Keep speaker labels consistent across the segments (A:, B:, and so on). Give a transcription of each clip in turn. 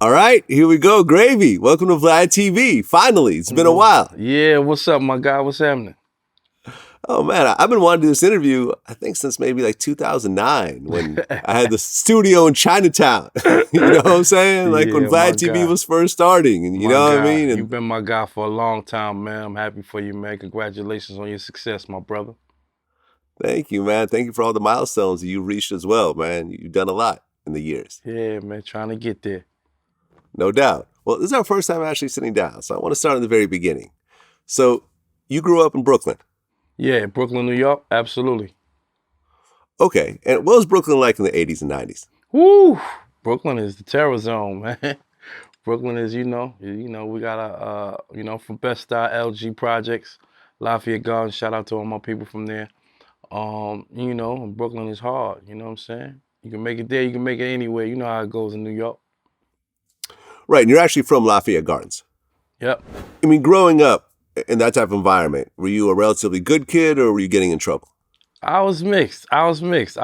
A: All right, here we go. Gravy. Welcome to VladTV. Finally, it's been a while.
B: Yeah, what's up, my guy? What's happening?
A: Oh man, I've been wanting to do this interview, I think since maybe like 2009 when I had the studio in Chinatown. You know what I'm saying? Like when
B: Yeah, my
A: VladTV
B: guy.
A: was first starting, and you
B: My
A: know what I
B: guy.
A: mean?
B: You've
A: And
B: been my guy for a long time, man. I'm happy for you, man. Congratulations on your success, my brother.
A: thank you, man. Thank you for all the milestones that you've reached as well, man. You've done a lot in the years.
B: Yeah, man, trying to get there.
A: No doubt. Well, this is our first time actually sitting down, so I want to start at the very beginning. So, you grew up in Brooklyn.
B: Yeah, Brooklyn, New York, absolutely.
A: Okay, and what was Brooklyn like in the 80s and 90s?
B: Woo! Brooklyn is the terror zone, man. Brooklyn is, we got from Best Style LG Projects, Lafayette Gardens. Shout out to all my people from there. Brooklyn is hard. You know what I'm saying? You can make it there, you can make it anywhere. You know how it goes in New York.
A: Right, and you're actually from Lafayette Gardens.
B: Yep.
A: I mean, growing up in that type of environment, were you a relatively good kid or were you getting in trouble?
B: I was mixed. I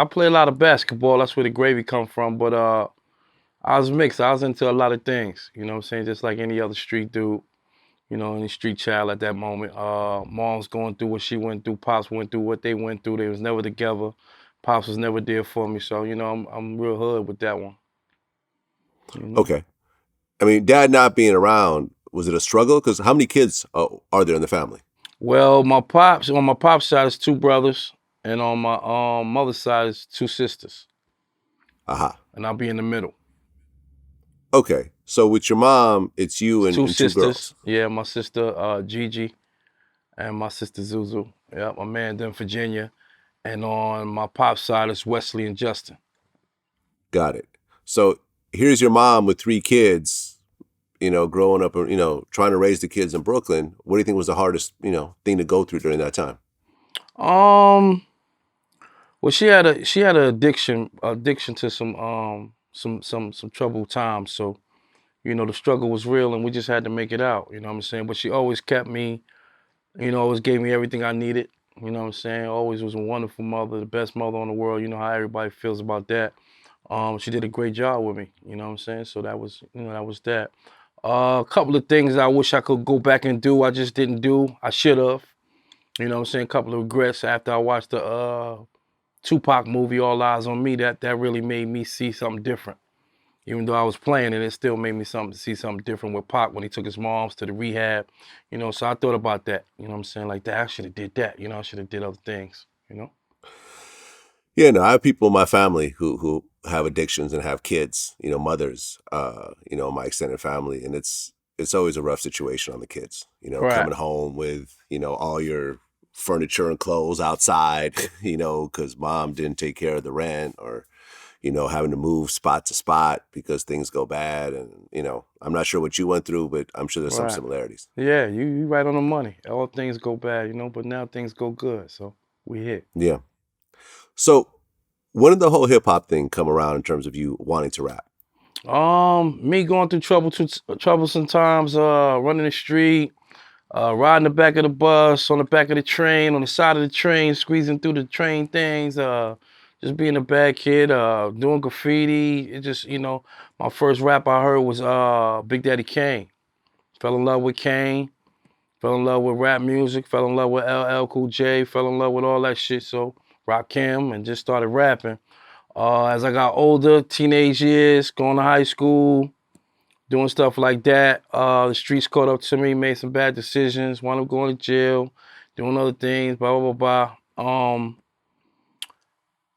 B: play a lot of basketball. That's where the gravy come from. But I was mixed. I was into a lot of things. You know what I'm saying? Just like any other street dude. Any street child at that moment. Mom's going through what she went through. Pops went through what they went through. They was never together. Pops was never there for me. So, I'm real hood with that one.
A: Okay. I mean, dad not being around, was it a struggle? Because how many kids are there in the family?
B: Well, on my pop's side is 2 brothers. And on my mother's side is 2 sisters.
A: Aha.
B: And I'll be in the middle.
A: Okay. So with your mom, it's you and
B: 2
A: and
B: sisters.
A: 2 girls.
B: Yeah, my sister Gigi and my sister Zuzu. Yeah, my man then Virginia. And on my pop's side is Wesley and Justin.
A: Got it. So here's your mom with 3 kids, growing up, trying to raise the kids in Brooklyn. What do you think was the hardest, thing to go through during that time?
B: Well, she had an addiction to some troubled times. So, the struggle was real and we just had to make it out, you know what I'm saying? But she always kept me, always gave me everything I needed, you know what I'm saying? Always was a wonderful mother, the best mother in the world, you know how everybody feels about that. She did a great job with me, you know what I'm saying? So that was, that. A couple of things I wish I could go back and do, I just didn't do. I should have, you know what I'm saying? A couple of regrets after I watched the Tupac movie, All Eyes on Me, that really made me see something different. Even though I was playing it still made me see something different with Pac when he took his moms to the rehab. So I thought about that. You know what I'm saying? Like that, I should have did that. I should have did other things,
A: Yeah, no, I have people in my family who have addictions and have kids, mothers, my extended family. And it's always a rough situation on the kids,
B: Right.
A: coming home with, all your furniture and clothes outside, because mom didn't take care of the rent or, having to move spot to spot because things go bad. And, I'm not sure what you went through, but I'm sure there's some
B: Right.
A: similarities.
B: Yeah, you right on the money. All things go bad, but now things go good. So we hit.
A: Yeah. So when did the whole hip hop thing come around in terms of you wanting to rap?
B: Me going through troublesome times, running the street, riding the back of the bus, on the back of the train, on the side of the train, squeezing through the train things, just being a bad kid, doing graffiti. It just, my first rap I heard was Big Daddy Kane. Fell in love with Kane, fell in love with rap music, fell in love with LL Cool J, fell in love with all that shit. So Rakim and just started rapping. As I got older, teenage years, going to high school, doing stuff like that. The streets caught up to me, made some bad decisions, wound up going to jail, doing other things, blah, blah, blah, blah.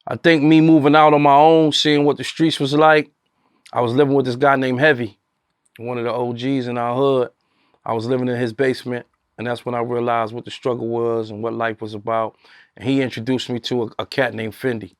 B: I think me moving out on my own, seeing what the streets was like, I was living with this guy named Heavy, one of the OGs in our hood. I was living in his basement, and that's when I realized what the struggle was and what life was about. And he introduced me to a cat named Fendi.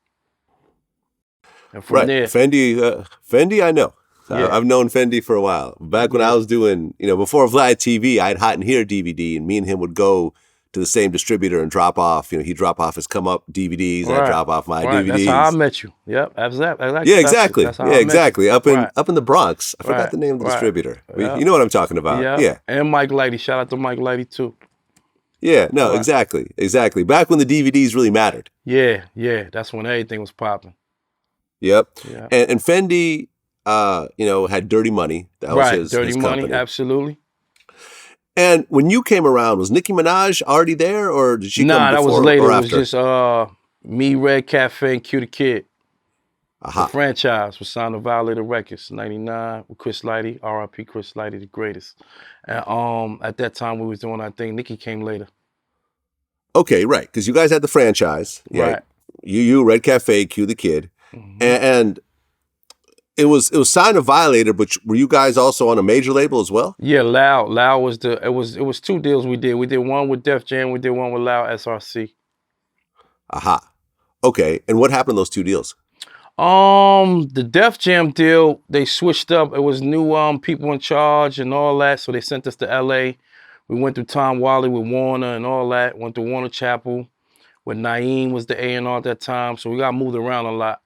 B: And from there,
A: Fendi, I know.
B: Yeah.
A: I've known Fendi for a while. Back when I was doing, before VladTV, I had Hot and Here DVD, and me and him would go to the same distributor and drop off. He'd drop off his Come Up DVDs, and I'd drop off my DVDs.
B: That's how I met you. Yep, exactly.
A: Yeah, exactly.
B: That's how I met you.
A: Up in the Bronx. I forgot the name of the distributor.
B: Yep.
A: You know what I'm talking about. Yeah.
B: And Mike Lighty. Shout out to Mike Lighty too.
A: Yeah, no, exactly. Back when the DVDs really mattered.
B: Yeah. That's when everything was popping.
A: Yep.
B: Yeah.
A: And Fendi, had Dirty Money. That was
B: Right, Dirty
A: his
B: Money,
A: company.
B: absolutely.
A: And when you came around, was Nicki Minaj already there, or did she come
B: Nah, that was
A: before
B: later.
A: or
B: It was
A: after?
B: just me, Red Cafe, and Q the Kid. The
A: Aha.
B: franchise was signed to Violator Records, 99 with Chris Lighty, R.I.P. Chris Lighty, the greatest. And at that time we was doing our thing. Nicki came later.
A: Okay, right, because you guys had the franchise. Yeah.
B: Right.
A: You, Red Cafe, Q the Kid.
B: Mhm.
A: And it was signed to Violator, but were you guys also on a major label as well?
B: Yeah, Loud. Loud was it was two deals we did. We did one with Def Jam, we did one with Loud SRC.
A: Aha. Okay. And what happened to those two deals?
B: The Def Jam deal, they switched up. It was new people in charge and all that, so they sent us to LA. We went through Tom Wally with Warner and all that. Went to Warner Chapel, where Naeem was the A&R at that time, so we got moved around a lot.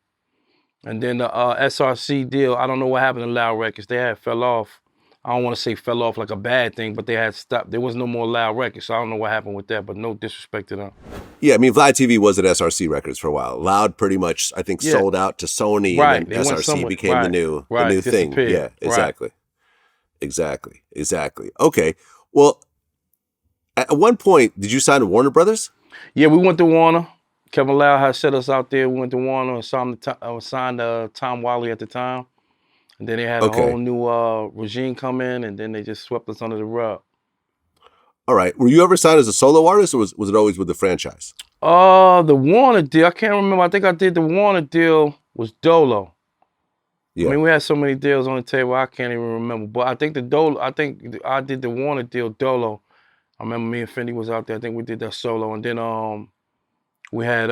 B: And then the SRC deal, I don't know what happened to Loud Records. They had fell off. I don't want to say fell off like a bad thing, but they had stopped. There was no more Loud Records, so I don't know what happened with that, but no disrespect to them.
A: Yeah, I mean, VladTV was at SRC Records for a while. Loud pretty much, I think, sold out to Sony,
B: Right,
A: and then
B: they went
A: SRC
B: somewhere.
A: became
B: Right,
A: the new
B: right,
A: thing.
B: disappeared.
A: Yeah, exactly. Exactly. Okay. Well, at one point, did you sign to Warner Brothers?
B: Yeah, we went to Warner. Kevin Loud had set us out there. We went to Warner and signed Tom Wally at the time. And then they had a
A: Okay.
B: whole new regime come in, and then they just swept us under the rug.
A: All right. Were you ever signed as a solo artist, or was it always with the franchise?
B: The Warner deal, I can't remember. I think I did the Warner deal was Dolo.
A: Yeah.
B: I mean, we had so many deals on the table, I can't even remember. But I think I did the Warner deal Dolo. I remember me and Fendi was out there. I think we did that solo. And then we had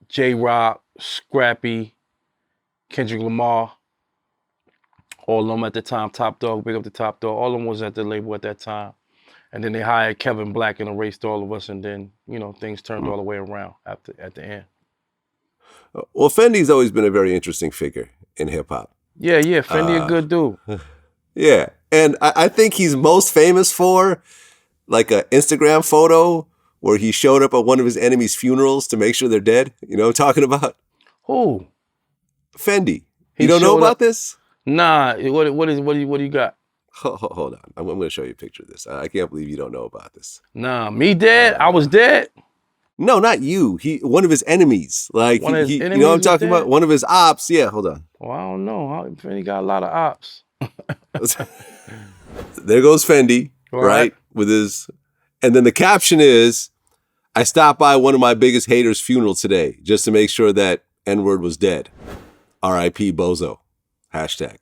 B: J-Rock, Scrappy, Kendrick Lamar, all of them at the time, Top Dog, big up the Top Dog. All of them was at the label at that time. And then they hired Kevin Black and erased all of us, and then, things turned all the way around at the end.
A: Well, Fendi's always been a very interesting figure in hip-hop.
B: Yeah, Fendi a good dude.
A: Yeah, and I think he's most famous for, like, an Instagram photo where he showed up at one of his enemies' funerals to make sure they're dead. You know what I'm talking about?
B: Who?
A: Fendi. You don't know about this?
B: Nah. What do you got?
A: Hold on. I'm going to show you a picture of this. I can't believe you don't know about this.
B: Nah, me dead? I was dead?
A: No, not you. One of his enemies. Like,
B: One of his enemies
A: you know what I'm talking
B: dead?
A: about? One of his ops. Yeah, hold on.
B: Well, I don't know. Fendi got a lot of ops.
A: There goes Fendi, right? With his, and then the caption is, "I stopped by one of my biggest haters' funeral today just to make sure that N-word was dead. R.I.P. Bozo. Hashtag."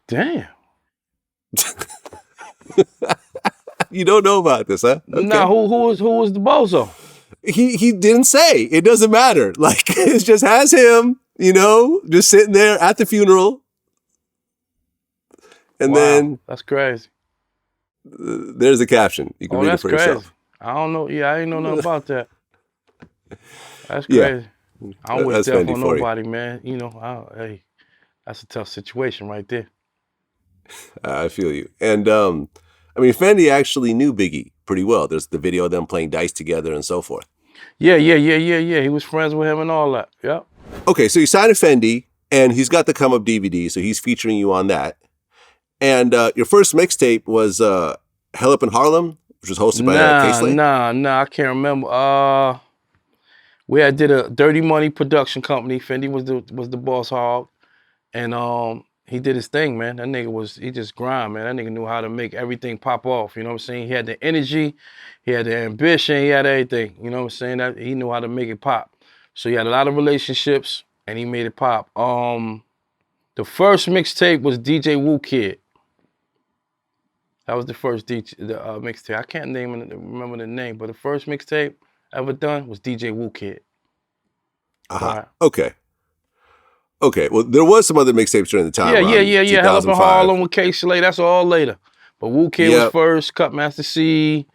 B: Damn.
A: You don't know about this, huh? Okay.
B: Nah, who was the bozo?
A: He didn't say. It doesn't matter. Like, it just has him, just sitting there at the funeral. And then
B: that's crazy.
A: There's a caption. You can read it for yourself.
B: Crazy. I don't know. Yeah, I didn't know nothing about that. That's crazy. I don't wish death on nobody, man. Hey, that's a tough situation right there.
A: I feel you. And Fendi actually knew Biggie pretty well. There's the video of them playing dice together and so forth.
B: Yeah. He was friends with him and all that. Yep.
A: Okay, so you signed to Fendi, and he's got the Come Up DVD, so he's featuring you on that. And your first mixtape was Hell Up in Harlem, which was hosted by K-Slay?
B: Nah, I can't remember. We did a Dirty Money production company. Fendi was the boss hog, and he did his thing, man. That nigga he just grind, man. That nigga knew how to make everything pop off. You know what I'm saying? He had the energy, he had the ambition, he had everything. You know what I'm saying? That he knew how to make it pop. So he had a lot of relationships, and he made it pop. The first mixtape was DJ Woo Kid. That was the first mixtape. I can't remember the name, but the first mixtape ever done was DJ Woo Kid.
A: Right. Okay. Well, there was some other mixtapes during the time.
B: Yeah. Hell Up in Harlem with K-Slay. That's all later. But Woo Kid was first. Cutmaster C.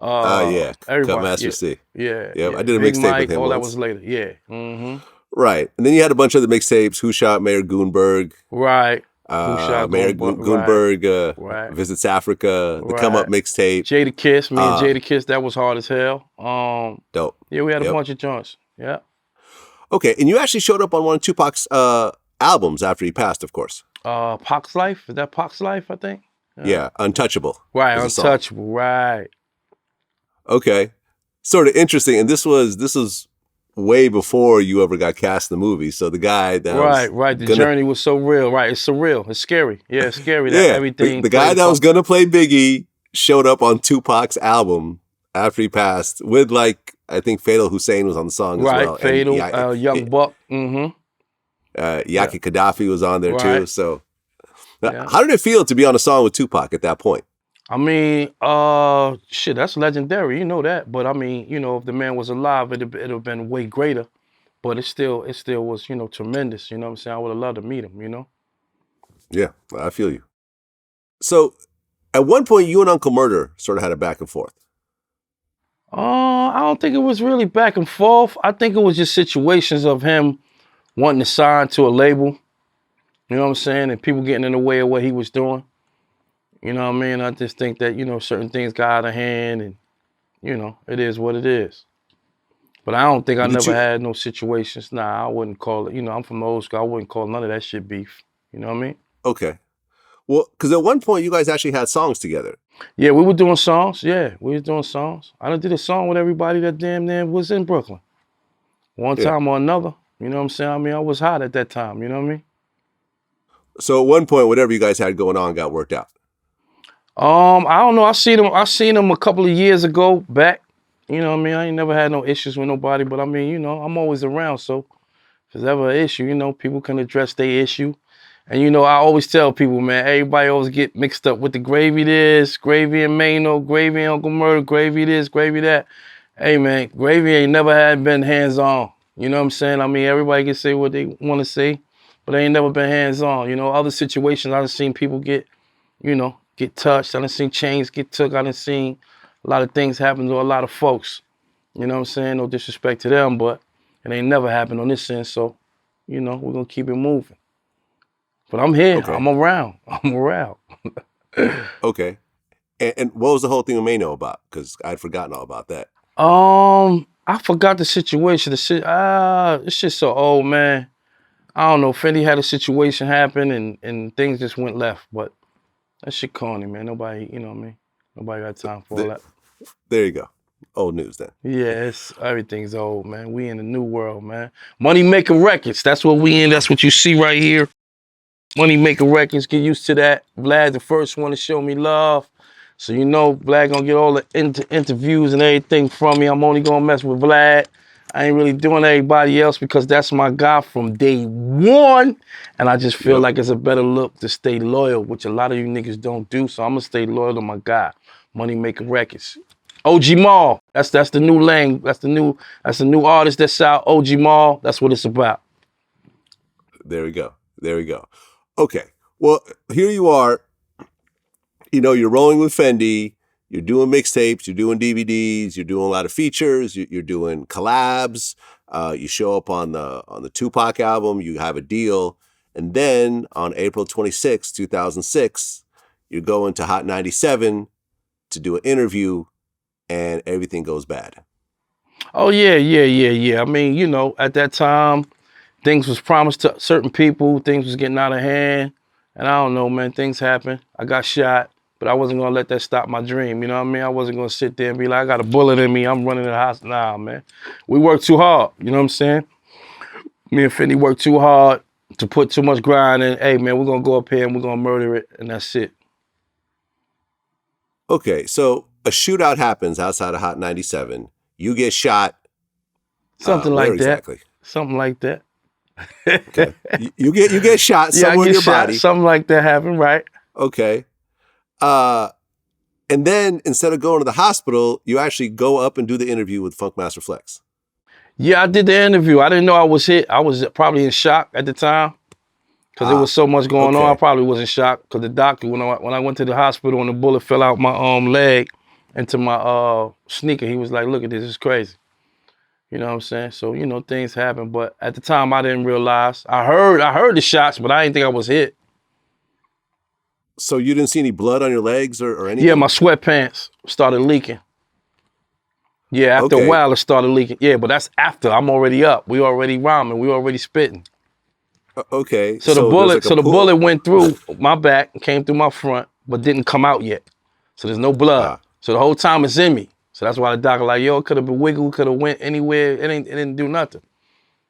A: Everybody. Cutmaster C.
B: Yeah.
A: I did a mixtape with him.
B: All that was later. Yeah. Mm-hmm.
A: Right. And then you had a bunch of other mixtapes. Who Shot Mayor Goonberg?
B: Right.
A: Mayor Goonberg Visits Africa. The Come Up mixtape.
B: Jada Kiss. Me and Jada Kiss. That was hard as hell.
A: Dope.
B: Yeah, we had a bunch of joints. Yeah.
A: Okay, and you actually showed up on one of Tupac's albums after he passed, of course.
B: Pac's Life, is that Pac's Life, I think?
A: Yeah, Untouchable.
B: Right, Untouchable, right.
A: Okay. Sort of interesting. And this was way before you ever got cast in the movie. So the guy that
B: Right. The journey was so real. Right. It's surreal. It's scary. Yeah, it's scary that everything.
A: The guy that was gonna play Biggie showed up on Tupac's album after he passed with, like, I think Fatal Hussein was on the song as well.
B: Right, Fatal, Young Buck.
A: Yaki Gaddafi was on there too. So how did it feel to be on a song with Tupac at that point?
B: I mean, shit, that's legendary. You know that. But I mean, you know, if the man was alive, it'd have been way greater. But it still was, you know, tremendous. You know what I'm saying? I would have loved to meet him, you know?
A: Yeah, I feel you. So at one point, you and Uncle Murda sort of had a back and forth.
B: I don't think it was really back and forth. I think it was just situations of him wanting to sign to a label. You know what I'm saying? And people getting in the way of what he was doing. You know what I mean? I just think that, you know, certain things got out of hand and, you know, it is what it is. But I don't think I never had no situations. Nah, I wouldn't call it, you know, I'm from the old school. I wouldn't call none of that shit beef. You know what I mean?
A: Okay. Well, because at one point you guys actually had songs together.
B: Yeah, we were doing songs. Yeah, we was doing songs. I done did a song with everybody that damn near was in Brooklyn. One time or another. You know what I'm saying? I mean, I was hot at that time. You know what I mean?
A: So at one point, whatever you guys had going on got worked out.
B: I don't know. I seen him a couple of years ago back. You know what I mean? I ain't never had no issues with nobody, but I mean, you know, I'm always around. So if there's ever an issue, you know, people can address their issue. And you know, I always tell people, man, everybody always get mixed up with the gravy this, gravy and Mano, gravy and Uncle Murda, gravy this, gravy that. Hey man, gravy ain't never had been hands-on. You know what I'm saying? I mean, everybody can say what they want to say, but they ain't never been hands-on. You know, other situations I've seen people get, you know, get touched. I done seen chains get took. I done seen a lot of things happen to a lot of folks. You know what I'm saying? No disrespect to them, but it ain't never happened on this end. So, you know, we're gonna keep it moving. But I'm here. Okay. I'm around.
A: Okay. And what was the whole thing with Mano about? Because I'd forgotten all about that.
B: I forgot the situation. This shit's so old, man. I don't know. Fendi had a situation happen and things just went left. But that shit corny, man. Nobody, you know what I mean? Nobody got time for all that.
A: There you go. Old news then.
B: Yeah, everything's old, man. We in the new world, man. Money Maker Records. That's what we in. That's what you see right here. Money Maker Records, get used to that. Vlad, the first one to show me love. So you know Vlad gonna get all the interviews and everything from me. I'm only gonna mess with Vlad. I ain't really doing everybody else because that's my guy from day one. And I just feel like it's a better look to stay loyal, which a lot of you niggas don't do. So I'm gonna stay loyal to my guy, Money Maker Records. Jamal, that's the new lane. That's the new artist that's out. Jamal, that's what it's about.
A: There we go. Okay, well, here you are, you know, you're rolling with Fendi, you're doing mixtapes, you're doing DVDs, you're doing a lot of features, you're doing collabs, you show up on the Tupac album, you have a deal, and then on April 26, 2006, you're going to Hot 97 to do an interview, and everything goes bad.
B: Oh, yeah. I mean, you know, at that time, things was promised to certain people, things was getting out of hand, and I don't know, man, things happen. I got shot, but I wasn't gonna let that stop my dream, you know what I mean? I wasn't gonna sit there and be like, I got a bullet in me, I'm running to the hospital. Nah, man. We worked too hard, you know what I'm saying? Me and Fendi worked too hard to put too much grind in. Hey, man, we're gonna go up here and we're gonna murder it, and that's it.
A: Okay, so a shootout happens outside of Hot 97. You get shot.
B: Something like that.
A: Exactly?
B: Something like that.
A: Okay. You get shot somewhere in your body.
B: Something like that happened, right?
A: Okay. And then instead of going to the hospital, you actually go up and do the interview with Funkmaster Flex.
B: Yeah, I did the interview. I didn't know I was hit. I was probably in shock at the time because there was so much going on. I probably was in shock because the doctor, when I went to the hospital and the bullet fell out my leg into my sneaker, he was like, "Look at this, it's crazy." You know what I'm saying? So, you know, things happen. But at the time, I didn't realize. I heard the shots, but I didn't think I was hit.
A: So you didn't see any blood on your legs or anything?
B: Yeah, my sweatpants started leaking. Yeah, after a while, it started leaking. Yeah, but that's after. I'm already up. We already rhyming. We already spitting.
A: Okay,
B: So the
A: there's
B: bullet,
A: like a pool.
B: went through my back, came through my front, but didn't come out yet. So there's no blood. So the whole time it's in me. So that's why the doctor like, yo, it could have been wiggled, could have went anywhere. It didn't do nothing.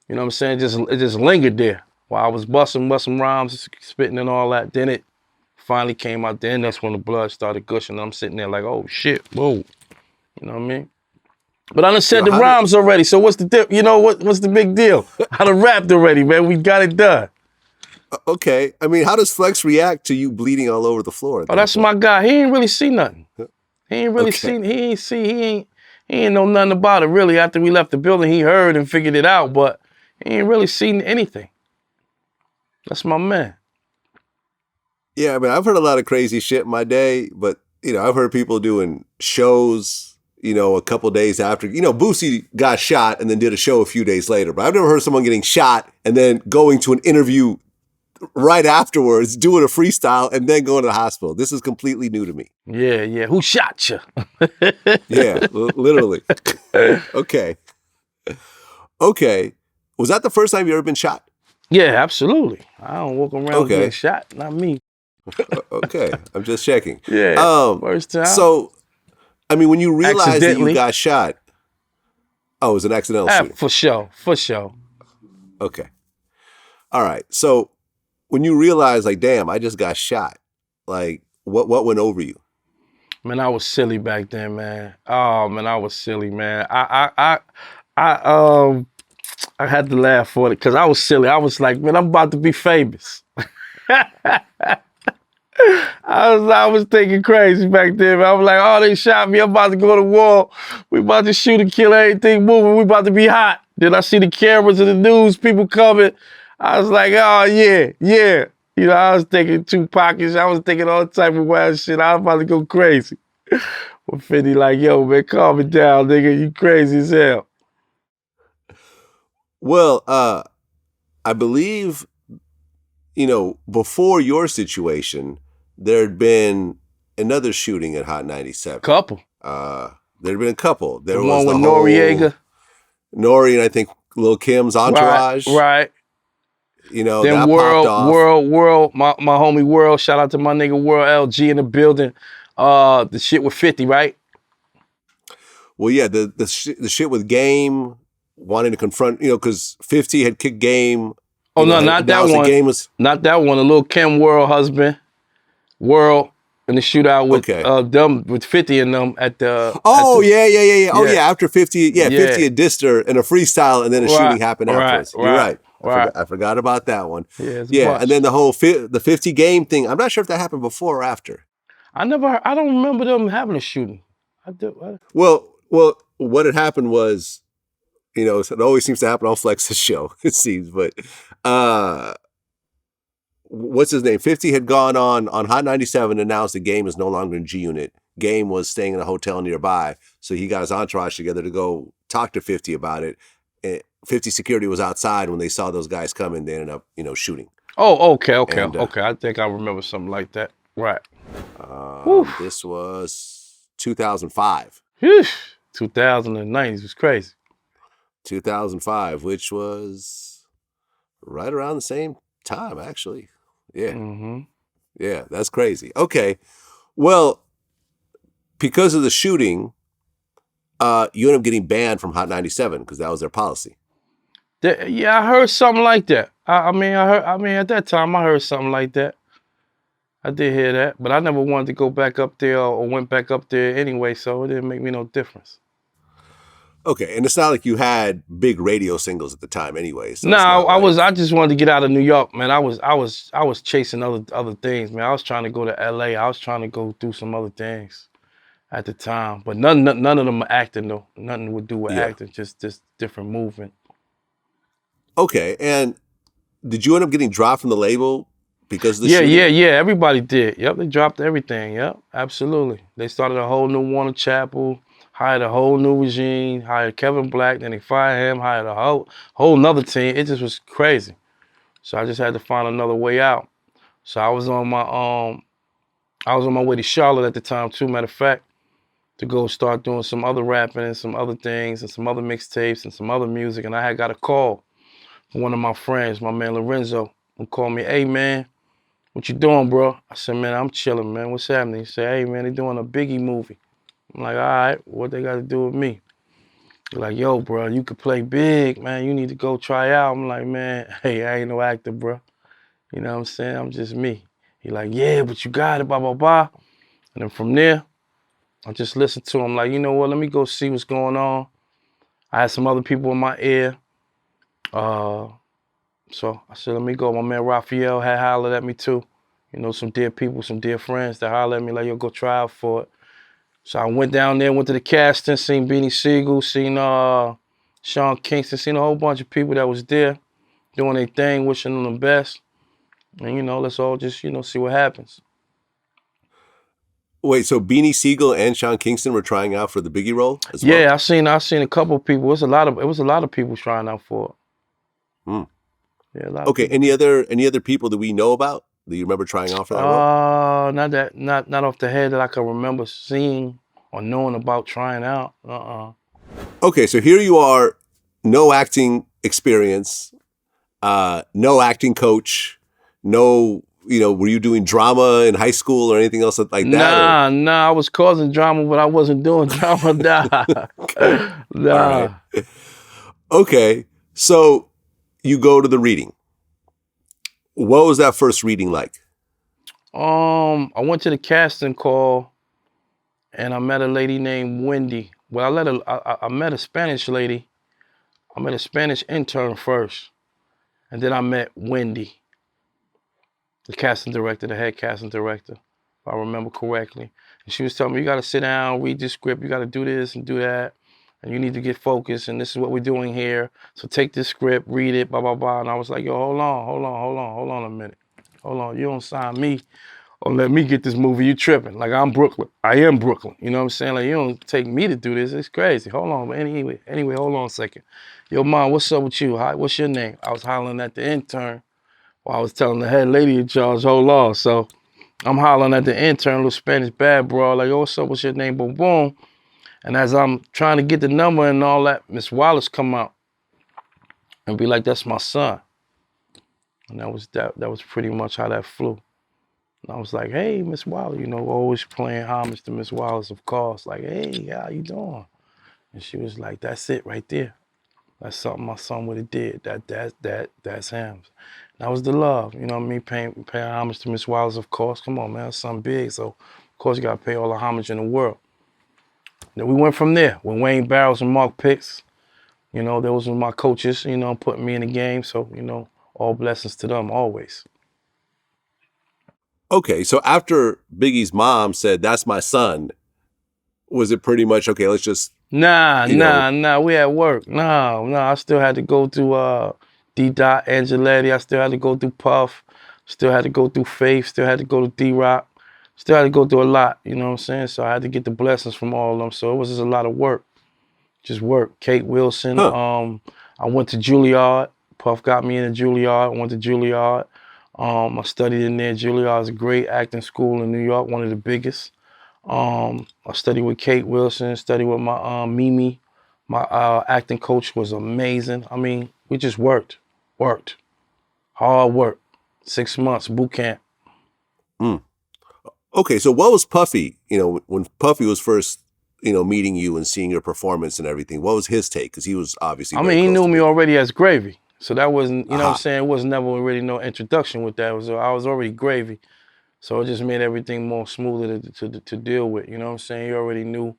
B: You know what I'm saying? It just lingered there while I was busting rhymes, spitting and all that. Then it finally came out. Then that's when the blood started gushing. I'm sitting there like, oh shit, whoa. You know what I mean? But I done said the rhymes already. So what's the you know what's the big deal? I done rapped already, man. We got it done.
A: Okay, I mean, how does Flex react to you bleeding all over the floor?
B: Oh, that's my guy. He ain't really see nothing. He ain't really seen. He ain't know nothing about it really. After we left the building, he heard and figured it out, but he ain't really seen anything. That's my man.
A: Yeah, I mean, I've heard a lot of crazy shit in my day, but you know, I've heard people doing shows, you know, a couple days after. You know, Boosie got shot and then did a show a few days later, but I've never heard someone getting shot and then going to an interview right afterwards, doing a freestyle, and then going to the hospital. This is completely new to me.
B: Yeah. Who shot you?
A: Yeah, literally. Okay. Was that the first time you ever been shot?
B: Yeah, absolutely. I don't walk around getting shot. Not me.
A: Okay, I'm just checking.
B: Yeah, first time.
A: So, I mean, when you realized that you got shot, it was an accidental shooting.
B: For sure.
A: Okay. All right. So, when you realize, like, damn, I just got shot, like, what went over you?
B: Man, I was silly back then, man. Oh man, I was silly, man. I had to laugh for it because I was silly. I was like, man, I'm about to be famous. I was thinking crazy back then, man. I was like, oh, they shot me. I'm about to go to war. We about to shoot and kill everything moving. We about to be hot. Then I see the cameras and the news, people coming. I was like, oh, yeah. You know, I was thinking two pockets. I was thinking all type of wild shit. I was about to go crazy. Well, Fendi like, yo, man, calm it down, nigga. You crazy as hell.
A: Well, I believe, you know, before your situation, there had been another shooting at Hot 97.
B: Couple.
A: There had been a couple. There was
B: one with Noriega.
A: Nori and I think Lil Kim's entourage.
B: Right.
A: You know,
B: then
A: that popped off.
B: World, my homie World, shout out to my nigga World LG in the building. The shit with 50, right?
A: Well, yeah, the shit with Game wanting to confront, you know, because 50 had kicked Game.
B: Oh, no, not that one. Not that one. The Lil Kim World husband. World in the shootout with them, with 50 and them at the...
A: Yeah. Oh, yeah, after 50, 50 had dissed her in a freestyle and then a shooting happened afterwards. You're right. I forgot about that one.
B: Yeah,
A: and then the 50 Game thing, I'm not sure if that happened before or after.
B: I don't remember them having a shooting.
A: Well, what had happened was, you know, it always seems to happen on Flex's show, it seems, but what's his name? 50 had gone on Hot 97, announced the Game is no longer in G Unit. Game was staying in a hotel nearby, so he got his entourage together to go talk to 50 about it. 50 security was outside when they saw those guys coming. They ended up, you know, shooting.
B: Oh, okay. I think I remember something like that. Right.
A: This was 2005.
B: 2090s was crazy.
A: 2005, which was right around the same time, actually. Yeah.
B: Mm-hmm.
A: Yeah, that's crazy. Okay. Well, because of the shooting, you end up getting banned from Hot 97 because that was their policy.
B: Yeah, I heard something like that. I mean, at that time, I heard something like that. I did hear that, but I never wanted to go back up there or went back up there anyway, so it didn't make me no difference.
A: Okay, and it's not like you had big radio singles at the time anyway. So
B: no, I just wanted to get out of New York, man. I was chasing other things, man. I was trying to go to LA. I was trying to go do some other things at the time. But none of them are acting though. Nothing would do with acting, just different movement.
A: Okay, and did you end up getting dropped from the label because of the shooting?
B: Yeah, everybody did. Yep, they dropped everything. Yep, absolutely. They started a whole new Warner Chapel, hired a whole new regime, hired Kevin Black, then they fired him, hired a whole nother team. It just was crazy. So I just had to find another way out. So I was on my way to Charlotte at the time too, matter of fact, to go start doing some other rapping and some other things and some other mixtapes and some other music. And I had got a call from one of my friends, my man Lorenzo. and called me, hey man, what you doing, bro? I said, man, I'm chilling, man. What's happening? He said, hey man, they doing a Biggie movie. I'm like, all right, what they got to do with me? He's like, yo, bro, you could play big, man. You need to go try out. I'm like, man, hey, I ain't no actor, bro. You know what I'm saying? I'm just me. He like, yeah, but you got it, blah, blah, blah. And then from there, I just listened to him like, you know what, let me go see what's going on. I had some other people in my ear. So I said, let me go. My man Raphael had hollered at me too. You know, some dear people, some dear friends that hollered at me like, yo, go try out for it. So I went down there, went to the casting, seen Beanie Sigel, seen Sean Kingston, seen a whole bunch of people that was there doing their thing, wishing them the best. And, you know, let's all just, you know, see what happens.
A: Wait, so Beanie Sigel and Sean Kingston were trying out for the Biggie role as well?
B: Yeah, I seen a couple of people. It was a lot of people trying out for it.
A: Hmm.
B: Yeah, a lot
A: Okay,
B: of people.
A: any other people that we know about that you remember trying out for that role?
B: Not off the head that I can remember seeing or knowing about trying out.
A: Okay, so here you are, no acting experience, no acting coach, no, you know, were you doing drama in high school or anything else like that?
B: Nah, I was causing drama, but I wasn't doing drama. Nah.
A: Okay.
B: Nah.
A: All right. Okay, so you go to the reading. What was that first reading like?
B: I went to the casting call and I met a lady named Wendy. Well, I met a Spanish lady. I met a Spanish intern first. And then I met Wendy, the casting director, the head casting director, if I remember correctly. And she was telling me, you gotta sit down, read this script, you gotta do this and do that. And you need to get focused, and this is what we're doing here. So take this script, read it, blah, blah, blah. And I was like, yo, hold on a minute. Hold on, you don't sign me or let me get this movie, you tripping. Like, I'm Brooklyn. I am Brooklyn. You know what I'm saying? Like, you don't take me to do this. It's crazy. Hold on. Anyway, hold on a second. Yo, Mom, what's up with you? Hi, what's your name? I was hollering at the intern while I was telling the head lady in charge, hold on. So I'm hollering at the intern, little Spanish bad bro, like, yo, what's up? What's your name? Boom, boom. And as I'm trying to get the number and all that, Miss Wallace come out and be like, that's my son. And that was pretty much how that flew. And I was like, hey, Miss Wallace, you know, always playing homage to Miss Wallace, of course. Like, hey, how you doing? And she was like, that's it right there. That's something my son would have did. That's him. That was the love, you know what I mean? Paying homage to Miss Wallace, of course. Come on, man, that's something big. So, of course, you gotta pay all the homage in the world. Then we went from there with Wayne Barrows and Mark Pitts. You know, those were my coaches, you know, putting me in the game. So, you know, all blessings to them always.
A: Okay, so after Biggie's mom said, that's my son, was it pretty much, okay, let's just,
B: Nah,
A: you know,
B: we at work. No, I still had to go through D. Dot Angeletti. I still had to go through Puff. Still had to go through Faith. Still had to go to D. Rock. Still had to go through a lot, you know what I'm saying? So I had to get the blessings from all of them. So it was just a lot of work. Just work. Kate Wilson. I went to Juilliard. Puff got me into Juilliard. I went to Juilliard. I studied in there. Juilliard is a great acting school in New York, one of the biggest. I studied with Kate Wilson, studied with my Mimi. My acting coach was amazing. I mean, we just worked. Hard work. 6 months, boot camp.
A: Okay, so what was Puffy, you know, when Puffy was first, you know, meeting you and seeing your performance and everything, what was his take? Because he was obviously
B: He knew me already as Gravy. So that wasn't, you know what I'm
A: Aha.
B: saying? It was never really no introduction with that. I was already Gravy. So it just made everything more smoother to deal with. You know what I'm saying? He already knew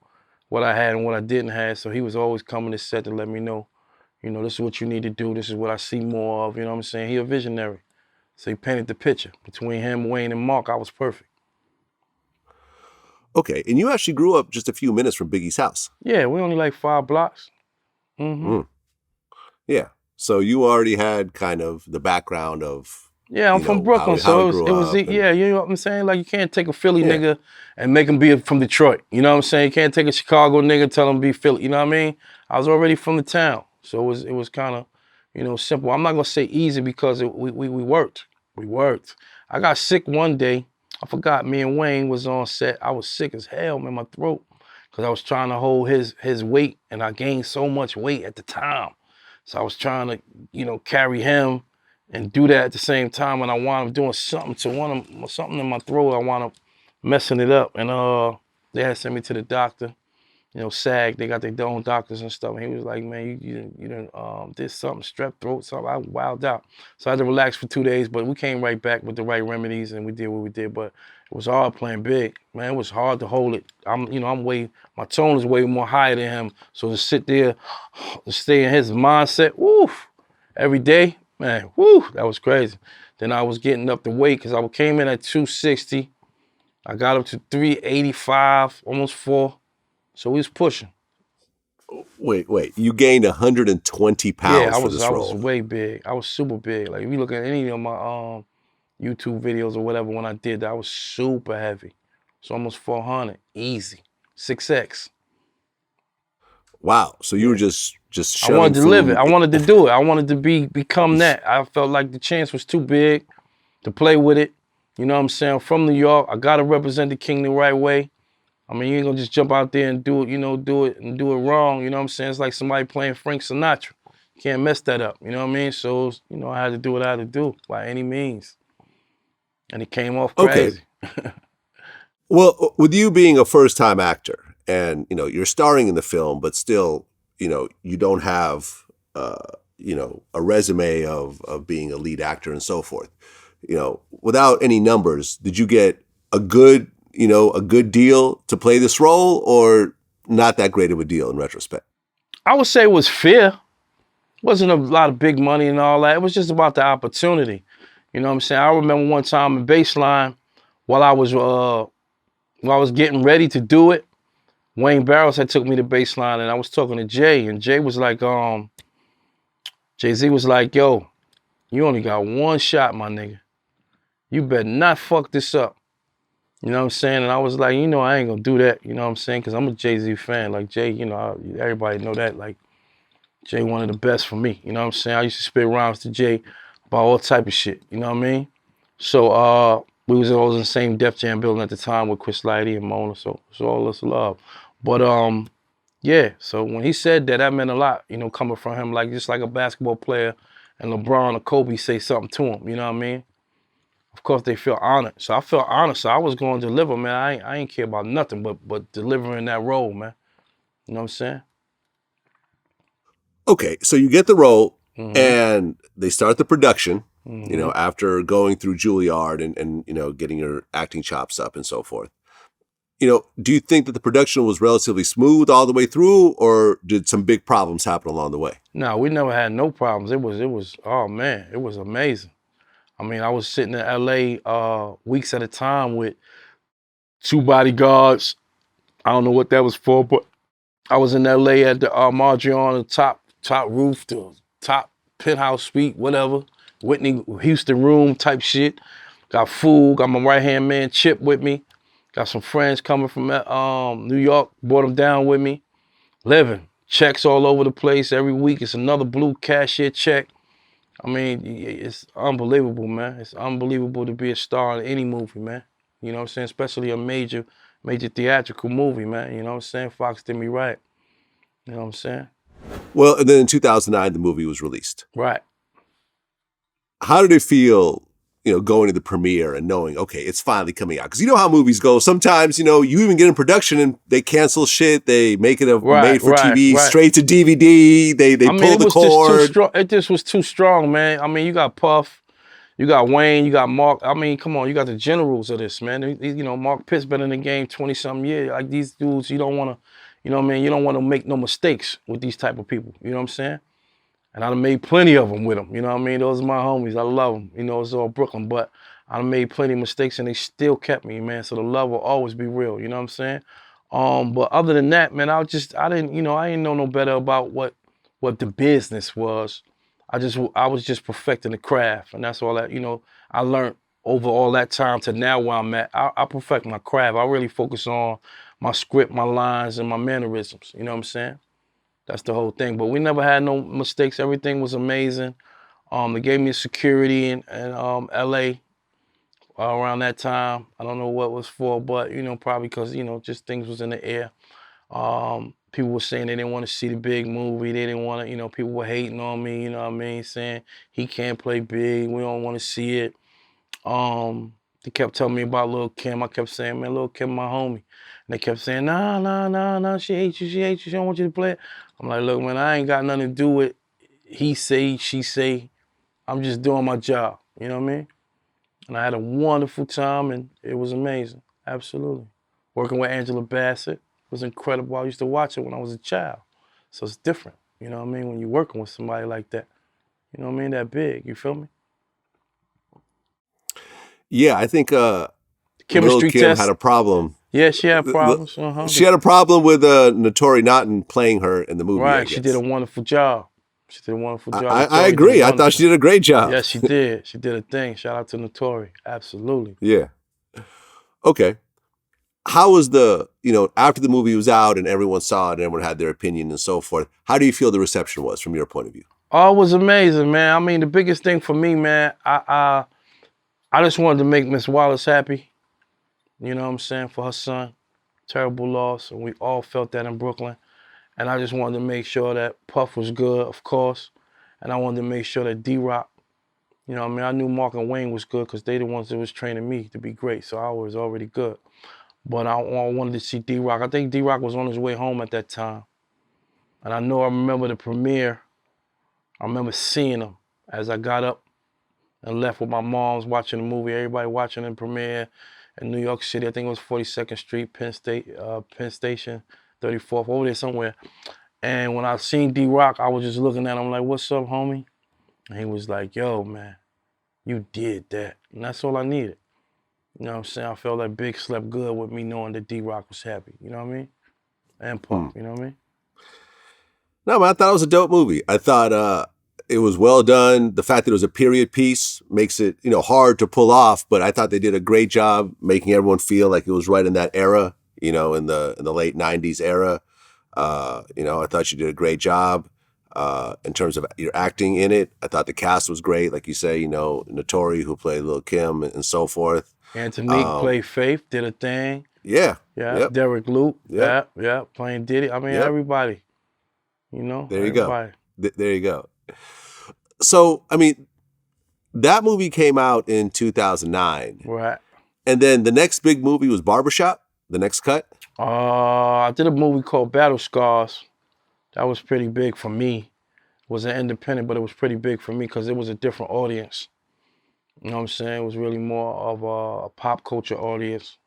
B: what I had and what I didn't have. So he was always coming to set to let me know, you know, this is what you need to do. This is what I see more of. You know what I'm saying? He a visionary. So he painted the picture. Between him, Wayne, and Mark, I was perfect.
A: Okay, and you actually grew up just a few minutes from Biggie's house.
B: Yeah, we only like 5 blocks.
A: Yeah, so you already had kind of the background of,
B: Yeah, I'm from Brooklyn,
A: how
B: so
A: he
B: it was yeah, you know what I'm saying? Like, you can't take a Philly nigga and make him be from Detroit. You know what I'm saying? You can't take a Chicago nigga, tell him to be Philly. You know what I mean? I was already from the town, so it was kind of, you know, simple. I'm not gonna say easy because we worked. We worked. I got sick one day. I forgot me and Wayne was on set. I was sick as hell, man, my throat, because I was trying to hold his weight, and I gained so much weight at the time. So I was trying to, you know, carry him and do that at the same time, and I wound up doing something to something in my throat. I wound up messing it up, and they had sent me to the doctor. You know, SAG, they got their own doctors and stuff. And he was like, man, you done did something, strep throat, something. I wilded out. So I had to relax for 2 days, but we came right back with the right remedies and we did what we did. But it was hard playing big. Man, it was hard to hold it. My tone is way more higher than him. So to sit there, to stay in his mindset, woof, every day, man, woo, that was crazy. Then I was getting up the weight because I came in at 260. I got up to 385, almost 4. So we was pushing.
A: Wait. You gained 120
B: Yeah,
A: pounds for this
B: I was
A: role.
B: way big. I was super big. Like if you look at any of my YouTube videos or whatever when I did that, I was super heavy. So almost 400, easy. 6X.
A: Wow. So you were
B: Yeah.
A: just
B: I wanted
A: shoving
B: to live it.
A: food.
B: I wanted to do it. I wanted to become that. I felt like the chance was too big to play with it. You know what I'm saying? I'm from New York. I gotta represent the king the right way. I mean, you ain't gonna just jump out there and do it, do it wrong. You know what I'm saying? It's like somebody playing Frank Sinatra. You can't mess that up. You know what I mean? So, I had to do what I had to do by any means. And it came off
A: Okay.
B: crazy.
A: Well, with you being a first-time actor and, you're starring in the film, but still, you don't have, a resume of being a lead actor and so forth. Without any numbers, did you get a good deal to play this role, or not that great of a deal in retrospect?
B: I would say it was fair. Wasn't a lot of big money and all that. It was just about the opportunity. You know what I'm saying? I remember one time in Baseline, while I was getting ready to do it, Wayne Barrows had took me to Baseline and I was talking to Jay, and Jay was like, Jay-Z was like, yo, you only got one shot, my nigga. You better not fuck this up. You know what I'm saying? And I was like, I ain't gonna do that. You know what I'm saying? Because I'm a Jay-Z fan. Like Jay, everybody know that. Like Jay, one of the best for me. You know what I'm saying? I used to spit rhymes to Jay about all type of shit. You know what I mean? So we was always in the same Def Jam building at the time with Chris Lighty and Mona. So it's all this love. But yeah. So when he said that, that meant a lot. Coming from him, like just like a basketball player and LeBron or Kobe say something to him. You know what I mean? Of course, they feel honored. So I felt honored. So I was going to deliver, man. I ain't care about nothing but delivering that role, man. You know what I'm saying?
A: Okay, so you get the role,
B: Mm-hmm.
A: and they start the production.
B: Mm-hmm.
A: After going through Juilliard and getting your acting chops up and so forth. Do you think that the production was relatively smooth all the way through, or did some big problems happen along the way?
B: No, we never had no problems. Oh man, it was amazing. I mean, I was sitting in LA weeks at a time with 2 bodyguards. I don't know what that was for, but I was in LA at the Margion, the top roof, the top penthouse suite, whatever. Whitney Houston room type shit. Got food, got my right-hand man Chip with me. Got some friends coming from New York, brought them down with me. Living. Checks all over the place. Every week it's another blue cashier check. I mean, it's unbelievable, man. It's unbelievable to be a star in any movie, man. You know what I'm saying? Especially a major theatrical movie, man. You know what I'm saying? Fox did me right. You know what I'm saying?
A: Well, and then in 2009, the movie was released.
B: Right.
A: How did it feel, going to the premiere and knowing, okay, it's finally coming out? Because you know how movies go. Sometimes, you even get in production and they cancel shit. They make it a
B: Right,
A: made for
B: right,
A: TV,
B: right.
A: straight to DVD. They
B: I mean,
A: pull
B: it
A: the
B: was just too
A: cord.
B: strong. It just was too strong, man. I mean, you got Puff, you got Wayne, you got Mark. I mean, come on, you got the generals of this, man. Mark Pitt's been in the game 20-something years. Like these dudes, you don't want to, you don't want to make no mistakes with these type of people. You know what I'm saying? And I done made plenty of them with them. You know what I mean? Those are my homies. I love them. It's all Brooklyn. But I done made plenty of mistakes and they still kept me, man. So the love will always be real. You know what I'm saying? But other than that, man, I didn't know no better about what the business was. I was just perfecting the craft. And that's all that, I learned over all that time to now where I'm at. I perfect my craft. I really focus on my script, my lines, and my mannerisms. You know what I'm saying? That's the whole thing. But we never had no mistakes. Everything was amazing. They gave me security in LA around that time. I don't know what it was for, but probably because just things was in the air. People were saying they didn't want to see the big movie. They didn't want to, you know, people were hating on me, you know what I mean? Saying he can't play big. We don't want to see it. They kept telling me about Lil' Kim. I kept saying, man, Lil' Kim, my homie. And they kept saying, nah, she hates you, she don't want you to play it. I'm like, look, man, I ain't got nothing to do with he say, she say. I'm just doing my job, you know what I mean? And I had a wonderful time, and it was amazing, absolutely. Working with Angela Bassett was incredible. I used to watch it when I was a child. So it's different, you know what I mean, when you're working with somebody like that. You know what I mean, that big, you feel me?
A: Yeah, I think Lil'
B: Chemistry
A: Kim
B: test.
A: had a problem.
B: Yeah, she had problems.
A: She had a problem with Notori not playing her in the movie, I
B: Right,
A: guess.
B: she did a wonderful job. She did a wonderful job.
A: I agree. I thought she did a great job.
B: Yeah, she did. She did a thing. Shout out to Notori. Absolutely.
A: Yeah. Okay. How was the, you know, after the movie was out and everyone saw it and everyone had their opinion and so forth, how do you feel the reception was from your point of view?
B: Oh, it was amazing, man. I mean, the biggest thing for me, man, I just wanted to make Miss Wallace happy. You know what I'm saying? For her son. Terrible loss. And we all felt that in Brooklyn. And I just wanted to make sure that Puff was good, of course. And I wanted to make sure that D-Rock, you know what I mean? I knew Mark and Wayne was good because they the ones that was training me to be great. So I was already good. But I wanted to see D-Rock. I think D-Rock was on his way home at that time. And I remember the premiere. I remember seeing him as I got up and left with my moms watching the movie. Everybody watching the premiere in New York City. I think it was 42nd Street, Penn Station, 34th, over there somewhere. And when I seen D-Rock, I was just looking at him like, what's up, homie? And he was like, yo, man, you did that. And that's all I needed. You know what I'm saying? I felt like Big slept good with me knowing that D-Rock was happy. You know what I mean? And Puff, you know what I mean?
A: No, man, I thought it was a dope movie. I thought it was well done. The fact that it was a period piece makes it, you know, hard to pull off, but I thought they did a great job making everyone feel like it was right in that era, you know, in the late 90s era. You know, I thought you did a great job in terms of your acting in it. I thought the cast was great. Like you say, you know, Notori, who played Lil' Kim and so forth.
B: Antonique played Faith, did a thing.
A: Yeah.
B: Yeah.
A: Yep.
B: Derek Luke.
A: Yep.
B: Yeah. Playing Diddy. I mean, everybody. You know?
A: There you
B: everybody.
A: go. There you go. So, I mean, that movie came out in 2009.
B: Right.
A: And then the next big movie was Barbershop, the next cut.
B: I did a movie called Battle Scars. That was pretty big for me. It was an independent, but it was pretty big for me because it was a different audience. You know what I'm saying? It was really more of a pop culture audience.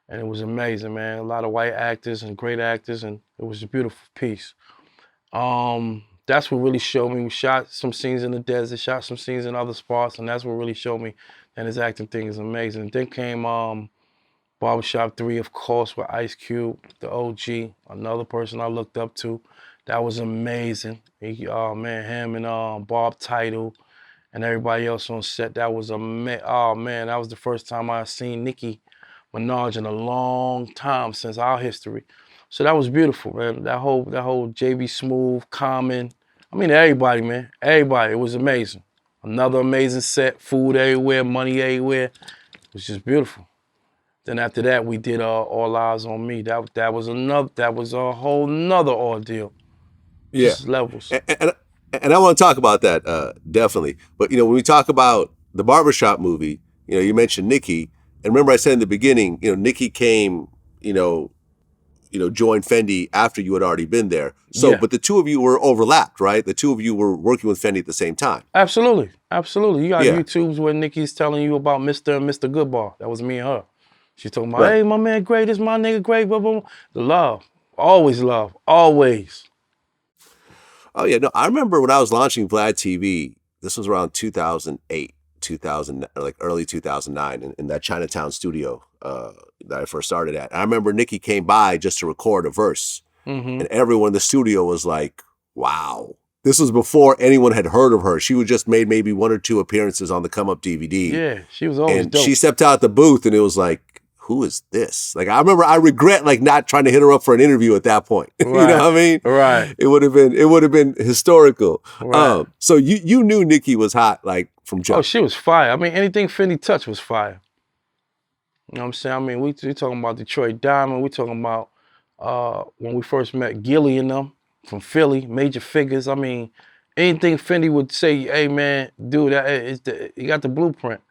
B: And it was amazing, man. A lot of white actors and great actors, and it was a beautiful piece. That's what really showed me. We shot some scenes in the desert, shot some scenes in other spots, and that's what really showed me. And his acting thing is amazing. Then came Barbershop 3, of course, with Ice Cube, the OG, another person I looked up to. That was amazing. Man, him and Bob Title and everybody else on set. That was oh man, that was the first time I seen Nicki Minaj in a long time since our history. So that was beautiful, man. That whole JB Smooth, Common. I mean, everybody, man. Everybody. It was amazing. Another amazing set. Food everywhere, money everywhere. It was just beautiful. Then after that, we did All Eyes on Me. That was a whole nother ordeal.
A: Yeah.
B: Just levels.
A: And I want to talk about that, definitely. But, you know, when we talk about the Barbershop movie, you know, you mentioned Nicki. And remember I said in the beginning, you know, Nicki came, joined Fendi after you had already been there. So, but the two of you were overlapped, right? The two of you were working with Fendi at the same time.
B: Absolutely. You got YouTubes where Nicki's telling you about Mr. and Mr. Goodbar. That was me and her. She's talking about, hey, my man great, this my nigga great, blah, blah, blah. The love. Always love. Always.
A: Oh, yeah. No, I remember when I was launching VladTV, this was around 2008. Early 2009 in that Chinatown studio that I first started at. I remember Nicki came by just to record a verse, and everyone in the studio was like, wow. This was before anyone had heard of her. She had just made maybe 1 or 2 appearances on the Come Up DVD.
B: Yeah, she was always dope.
A: She stepped out the booth and it was like, who is this? Like, I remember I regret like not trying to hit her up for an interview at that point.
B: Right.
A: You know what I mean?
B: Right.
A: It would have been historical.
B: Right.
A: So you knew Nicki was hot like from jump.
B: Oh, she was fire. I mean, anything Fendi touched was fire. You know what I'm saying? I mean, we talking about Detroit Diamond. We talking about when we first met Gilly and them from Philly, major figures. I mean, anything Fendi would say, hey man, dude, he got the blueprint.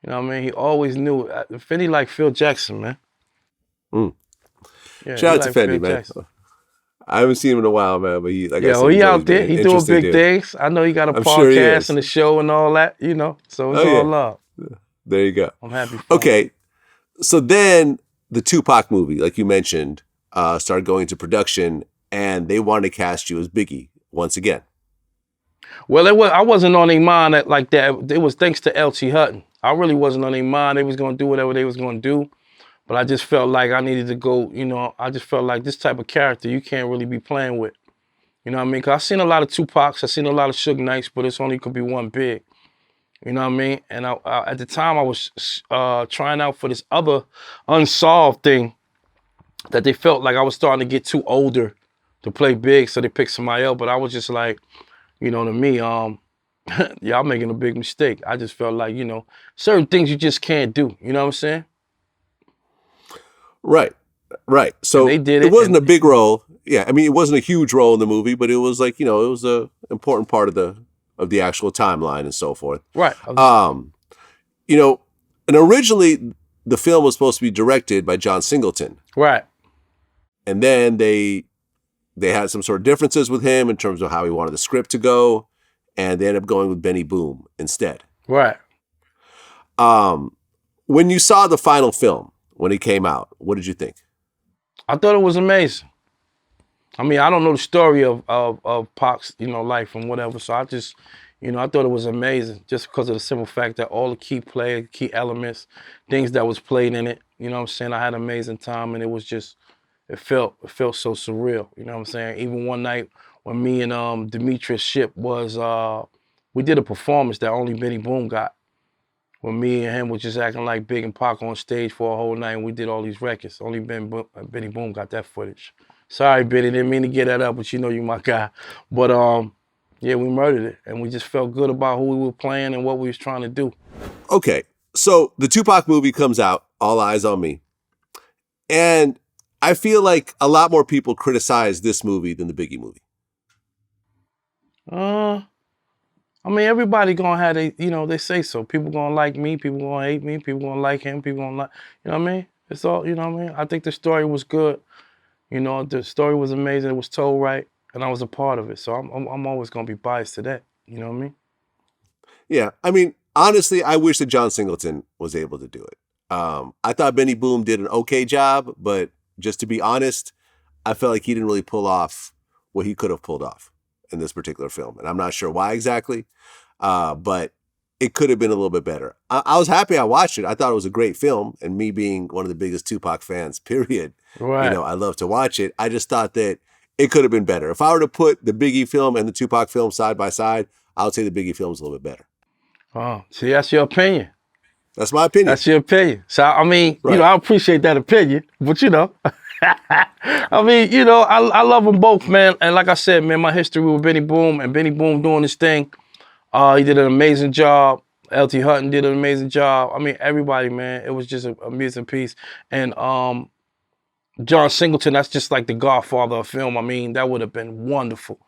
B: You know what I mean? He always knew. Fendi like Phil Jackson, man.
A: Mm.
B: Yeah,
A: Shout
B: he
A: out to
B: like Phil
A: Fendi, man.
B: Jackson.
A: I haven't seen him in a while, man, but like I
B: Yeah, well,
A: said,
B: he
A: he's always
B: out there.
A: been an
B: He doing
A: interesting
B: big
A: dude.
B: things. I know he got a
A: I'm sure he
B: podcast
A: is.
B: and a show and all that, you know. So it's
A: Oh,
B: all
A: yeah.
B: love.
A: There you go.
B: I'm happy for him.
A: Okay, so then the Tupac movie, like you mentioned, started going into production, and they wanted to cast you as Biggie once again.
B: Well, I wasn't on their mind like that. It was thanks to LT Hutton. I really wasn't on their mind. They was gonna do whatever they was gonna do. But I just felt like I needed to go, you know, I just felt like this type of character you can't really be playing with. You know what I mean? Because I've seen a lot of Tupacs, I've seen a lot of Suge Knights, but it's only could be one big. You know what I mean? And at the time I was trying out for this other unsolved thing that they felt like I was starting to get too older to play big, so they picked somebody else. But I was just like, you know, to me, y'all making a big mistake. I just felt like, you know, certain things you just can't do. You know what I'm saying?
A: Right. So
B: they did
A: it wasn't a big role. Yeah, I mean, it wasn't a huge role in the movie, but it was like, you know, it was a important part of the actual timeline and so forth.
B: Right.
A: You know, and originally the film was supposed to be directed by John Singleton.
B: Right.
A: And then they had some sort of differences with him in terms of how he wanted the script to go, and they ended up going with Benny Boom instead.
B: Right.
A: When you saw the final film, when it came out, what did you think?
B: I thought it was amazing. I mean, I don't know the story of Pac's, you know, life and whatever, so I just, you know, I thought it was amazing just because of the simple fact that all the key players, key elements, things that was played in it, you know what I'm saying? I had an amazing time, and it was just, it felt so surreal, you know what I'm saying? Even one night when me and Demetrius Ship was, we did a performance that only Benny Boom got. When me and him was just acting like Big and Pac on stage for a whole night, and we did all these records. Only Benny Boom got that footage. Sorry, Benny, didn't mean to get that up, but you know you my guy. But yeah, we murdered it, and we just felt good about who we were playing and what we was trying to do.
A: Okay, so the Tupac movie comes out, All Eyes on Me, and I feel like a lot more people criticize this movie than the Biggie movie.
B: I mean, everybody gonna have you know, they say so. People gonna like me, people gonna hate me, people gonna like him, people gonna like, you know what I mean? It's all, you know what I mean? I think the story was good. You know, the story was amazing. It was told right, and I was a part of it. So I'm always gonna be biased to that. You know what I mean?
A: Yeah, I mean, honestly, I wish that John Singleton was able to do it. I thought Benny Boom did an okay job, but just to be honest, I felt like he didn't really pull off what he could have pulled off in this particular film. And I'm not sure why exactly, but it could have been a little bit better. I was happy I watched it. I thought it was a great film. And me being one of the biggest Tupac fans, period,
B: Right.
A: you know, I love to watch it. I just thought that it could have been better. If I were to put the Biggie film and the Tupac film side by side, I would say the Biggie film is a little bit better.
B: Oh, see, that's your opinion.
A: That's my opinion.
B: That's your opinion. So, I mean,
A: Right.
B: you know, I appreciate that opinion, but you know, I mean, you know, I love them both, man. And like I said, man, my history with Benny Boom and Benny Boom doing this thing, he did an amazing job. LT Hutton did an amazing job. I mean, everybody, man, it was just an amazing piece. And John Singleton, that's just like the godfather of film. I mean, that would have been wonderful.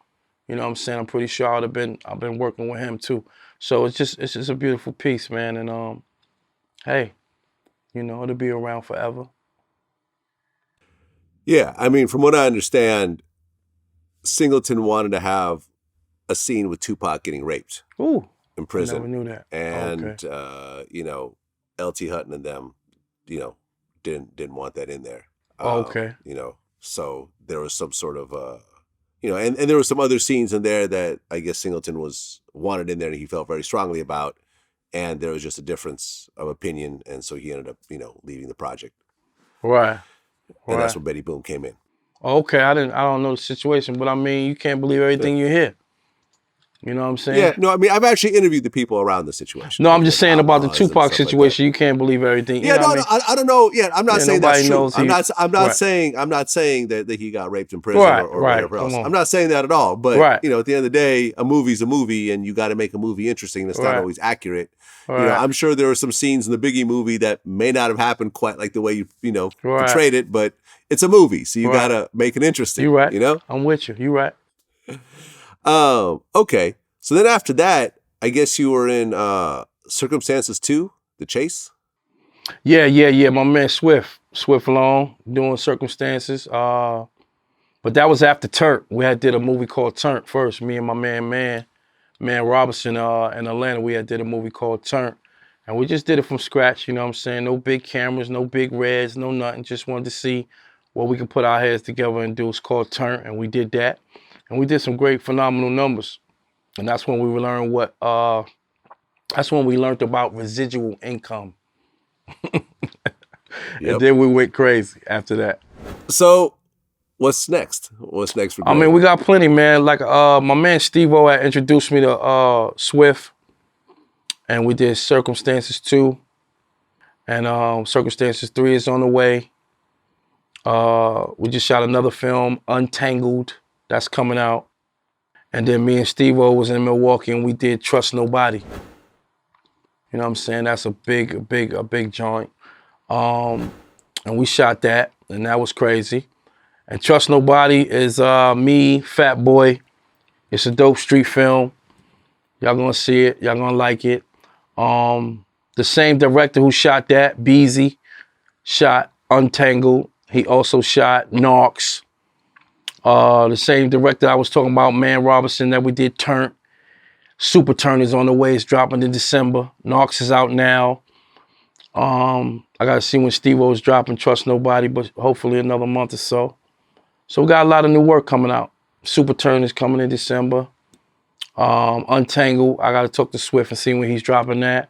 B: You know what I'm saying? I'm pretty sure I've been working with him too. So it's just a beautiful piece, man. And hey, you know, it'll be around forever.
A: Yeah, I mean, from what I understand, Singleton wanted to have a scene with Tupac getting raped in prison.
B: I never knew that.
A: And you know, LT Hutton and them, you know, didn't want that in there.
B: Okay.
A: You know, so there was some sort of you know, and there were some other scenes in there that I guess Singleton wanted in there and he felt very strongly about, and there was just a difference of opinion, and so he ended up, you know, leaving the project.
B: Right.
A: And that's when Benny Boom came in.
B: Okay, I don't know the situation, but I mean, you can't believe everything you hear. You know what I'm
A: Yeah,
B: saying?
A: no, I mean, I've actually interviewed the people around the situation.
B: No, I'm just
A: Like
B: saying about the
A: Outlaws and
B: Tupac
A: stuff like that.
B: situation. You can't believe everything. You
A: Yeah,
B: know what
A: no,
B: I
A: no,
B: mean?
A: I don't know. Yeah, I'm not
B: Yeah,
A: saying that's
B: nobody
A: true.
B: knows he.
A: I'm not
B: Right,
A: saying that he got raped in prison
B: right,
A: or
B: right.
A: whatever
B: Come
A: else. I'm
B: on.
A: not saying that at all. But
B: Right,
A: at the end of the day, a movie's a movie, and you got to make a movie interesting. That's not
B: right,
A: always accurate.
B: right,
A: I'm sure there are some scenes in the Biggie movie that may not have happened quite like the way you
B: right,
A: portrayed it, but it's a movie, so you got
B: right.
A: to make it interesting.
B: You right. I'm with you. You right.
A: Okay. So then after that, I guess you were in Circumstances 2, The Chase.
B: Yeah. My man Swift Long doing Circumstances. But that was after Turnt. We had did a movie called Turnt first. Me and my man Robinson in Atlanta. We had did a movie called Turnt. And we just did it from scratch, you know what I'm saying? No big cameras, no big reds, no nothing. Just wanted to see what we could put our heads together and do. It's called Turnt, and we did that. And we did some great, phenomenal numbers. And that's when we learned that's when we learned about residual income. And
A: Yep.
B: then we went crazy after that.
A: So what's next? What's next for
B: I
A: Greg?
B: mean, we got plenty, man. Like my man Steve-O had introduced me to Swift, and we did Circumstances 2. And Circumstances 3 is on the way. We just shot another film, Untangled, that's coming out. And then me and Steve-O was in Milwaukee and we did Trust Nobody. You know what I'm saying? That's a big joint. And we shot that, and that was crazy. And Trust Nobody is me, Fat Boy. It's a dope street film. Y'all gonna see it. Y'all gonna like it. The same director who shot that, Beezy, shot Untangled. He also shot Knox. The same director I was talking about, Man Robinson, that we did Turnt. Super Turnt is on the way. It's dropping in December. Knox is out now. I gotta see when Steve-O is dropping Trust Nobody, but hopefully another month or so. So we got a lot of new work coming out. Super Turnt is coming in December. Untangled, I gotta talk to Swift and see when he's dropping that.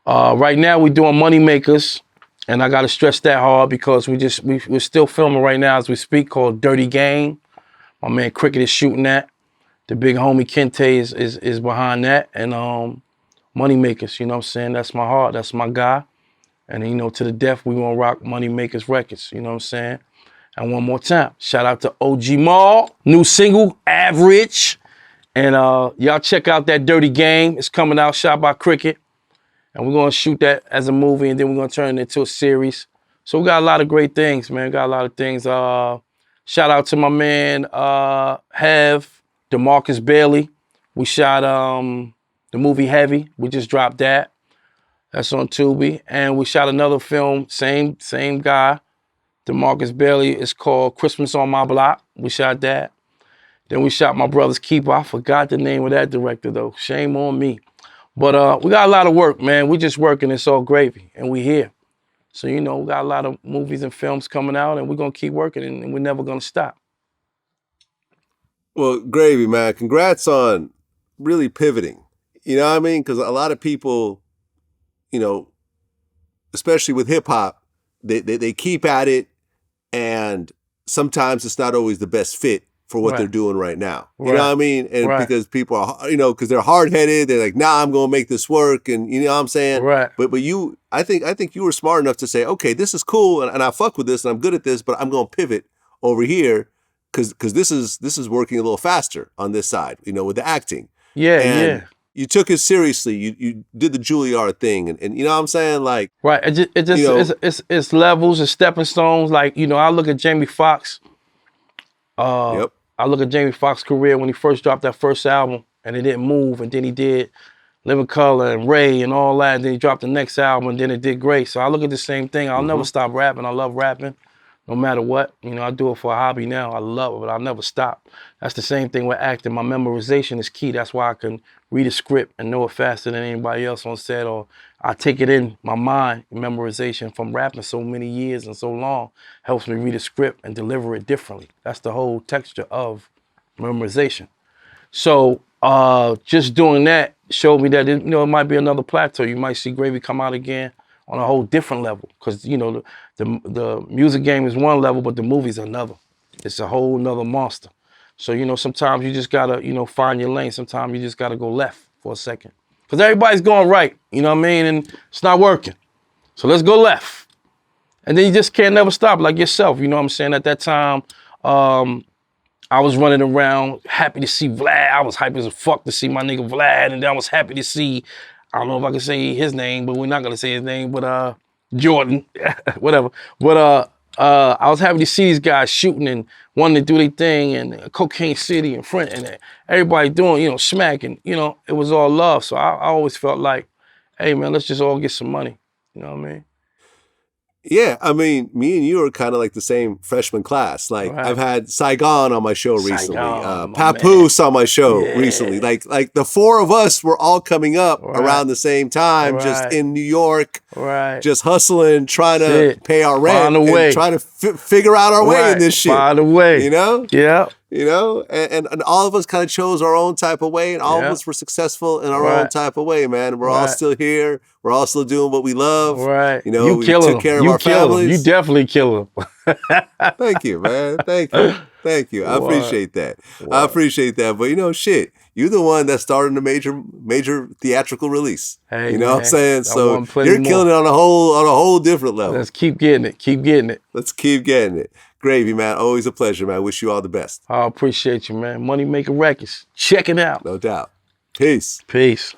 B: Right now we're doing Money Makers, and I gotta stress that hard because we're still filming right now as we speak, called Dirty Game. My man Cricket is shooting that. The big homie Kente is behind that. And Money Makers, you know what I'm saying? That's my heart, that's my guy. And to the death, we gonna rock Money Makers Records, you know what I'm saying? And one more time, shout out to OG Mall, new single, Average. And y'all check out that Dirty Game. It's coming out, shot by Cricket. And we're gonna shoot that as a movie, and then we're gonna turn it into a series. So we got a lot of great things, man. Got a lot of things. Shout out to my man DeMarcus Bailey. We shot the movie Heavy. We just dropped that. That's on Tubi. And we shot another film, same guy, DeMarcus Bailey. It's called Christmas on My Block. We shot that. Then we shot My Brother's Keeper. I forgot the name of that director though. Shame on me. But we got a lot of work, man. We just working. It's all gravy, and we here. So we got a lot of movies and films coming out, and we're gonna keep working, and we're never gonna stop.
A: Well, gravy, man. Congrats on really pivoting. You know what I mean? Because a lot of people, especially with hip hop, they keep at it, and sometimes it's not always the best fit for what they're doing right now. You know what I mean? And because people are, because they're hard headed, they're like, nah, I'm gonna make this work, and you know what I'm saying?
B: Right.
A: But you, I think you were smart enough to say, okay, this is cool, and I fuck with this, and I'm good at this, but I'm gonna pivot over here because this is working a little faster on this side, with the acting.
B: Yeah.
A: You took it seriously. You did the Juilliard thing, and you know what I'm saying? Like,
B: right. It's levels and stepping stones. Like, I look at Jamie Foxx.
A: Yep.
B: I look at Jamie Foxx's career when he first dropped that first album and it didn't move, and then he did Living Color and Ray and all that, and then he dropped the next album and then it did great. So I look at the same thing. I'll never stop rapping. I love rapping no matter what. I do it for a hobby now. I love it, but I'll never stop. That's the same thing with acting. My memorization is key. That's why I can read a script and know it faster than anybody else on set, or I take it in my mind. Memorization from rapping so many years and so long helps me read a script and deliver it differently. That's the whole texture of memorization. So just doing that showed me that it might be another plateau. You might see Gravy come out again on a whole different level, because the music game is one level, but the movie's another. It's a whole nother monster. So, you know, sometimes you just gotta, you know, find your lane. Sometimes you just gotta go left for a second. Because everybody's going right, you know what I mean? And it's not working. So let's go left. And then you just can't never stop, like yourself, you know what I'm saying? At that time, I was running around happy to see Vlad. I was hype as a fuck to see my nigga Vlad. And then I was happy to see, I don't know if I can say his name, but we're not gonna say his name, but Jordan, whatever. But I was happy to see these guys shooting and wanting to do their thing, and Cocaine City in front, and everybody doing, you know, smacking, you know, it was all love. So I always felt like, hey man, let's just all get some money. You know what I mean?
A: Yeah, I mean, me and you are kind of like the same freshman class. Like,
B: Right.
A: I've had Saigon on my show recently,
B: Saigon, my
A: Papoose on my show
B: Yeah.
A: recently. Like the four of us were all coming up
B: Right.
A: around the same time, just
B: Right.
A: in New York,
B: Right.
A: just hustling, trying to
B: Shit.
A: pay our rent,
B: Find a way.
A: and trying to figure out our way in
B: Right.
A: this shit.
B: Find a way.
A: You know?
B: Yeah.
A: You know, and all of us kind of chose our own type of way, and all of
B: Yeah.
A: us were successful in our
B: Right.
A: own type of way, man. We're all
B: Right.
A: still here. We're all still doing what we love.
B: Right.
A: You know,
B: you
A: we
B: killing
A: took care
B: them.
A: of
B: You
A: our
B: kill them. You
A: families.
B: definitely kill them.
A: Thank you, man. Thank you. Thank you. I
B: Wow.
A: appreciate that.
B: Wow.
A: I appreciate that. But you know, shit, you're the one that started a major theatrical release.
B: Hey,
A: you know what I'm
B: man,
A: saying?
B: I
A: So
B: want plenty
A: you're killing it on a whole different level.
B: Let's keep getting it. Keep getting it.
A: Let's keep getting it. Gravy, man. Always a pleasure, man. Wish you all the best.
B: I appreciate you, man. Money Maker Records. Check it out.
A: No doubt. Peace.
B: Peace.